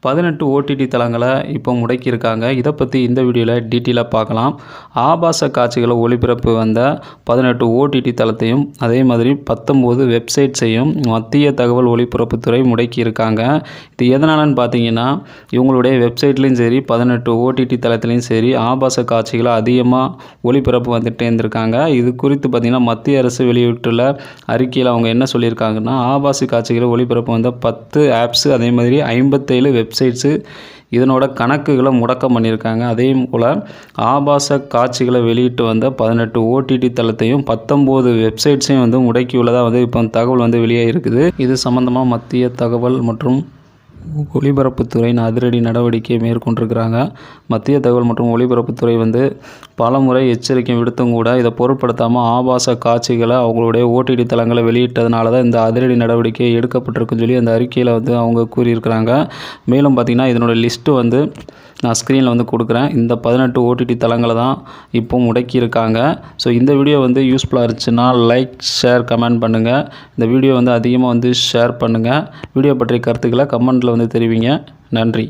18 OTT தளங்களை இப்போ முடக்கியிருக்காங்க. இதை பற்றி இந்த வீடியோவில் டீட்டெயிலாக பார்க்கலாம். ஆபாச காட்சிகளை ஒளிபரப்பு வந்த 18 ஓடிடி தளத்தையும் அதே மாதிரி 19 வெப்சைட்ஸையும் மத்திய தகவல் ஒலிபரப்புத்துறை முடக்கியிருக்காங்க. இது எதனாலன்னு பார்த்தீங்கன்னா, இவங்களுடைய வெப்சைட்லேயும் சரி 18 ஓடிடி தளத்துலேயும் சரி ஆபாச காட்சிகளை அதிகமாக ஒளிபரப்பு வந்துட்டே இருந்திருக்காங்க. இது குறித்து பார்த்திங்கன்னா மத்திய அரசு வெளியிட்டுள்ள அறிக்கையில் அவங்க என்ன சொல்லியிருக்காங்கன்னா, ஆபாச காட்சிகளை ஒளிபரப்பு வந்த 10 ஆப்ஸு அதே மாதிரி 57 வெப்சைட்ஸு இதனோட கணக்குகளை முடக்கம் பண்ணியிருக்காங்க. அதே போல் ஆபாச காட்சிகளை வெளியிட்டு வந்த 18 ஓடிடி தளத்தையும் 19 வெப்சைட்ஸையும் முடக்கியுள்ளதாக இப்போ தகவல் வெளியே இருக்குது. இது சம்பந்தமாக மத்திய தகவல் மற்றும் ஒலிபரப்புத்துறையின் அதிரடி நடவடிக்கை மேற்கொண்டிருக்கிறாங்க. மத்திய தகவல் மற்றும் ஒலிபரப்புத்துறை பல முறை எச்சரிக்கை விடுத்தும் கூட இதை பொருட்படுத்தாமல் ஆபாச காட்சிகளை அவங்களுடைய ஓடிடி தளங்களை வெளியிட்டதுனால தான் இந்த அதிரடி நடவடிக்கை எடுக்கப்பட்டிருக்குன்னு சொல்லி அந்த அறிக்கையில் அவங்க கூறியிருக்கிறாங்க. மேலும் பார்த்திங்கன்னா இதனோட லிஸ்ட்டு நான் ஸ்க்ரீனில் கொடுக்குறேன். இந்த 18 ஓடிடி தளங்களை தான் இப்போ முடக்கியிருக்காங்க. ஸோ இந்த வீடியோ யூஸ்ஃபுல்லாக இருந்துச்சுன்னா லைக், ஷேர், கமெண்ட் பண்ணுங்கள். இந்த வீடியோ அதிகமாக ஷேர் பண்ணுங்கள். வீடியோ பற்றிய கருத்துக்களை கமெண்ட்டில் தெரிவிங்க. நன்றி.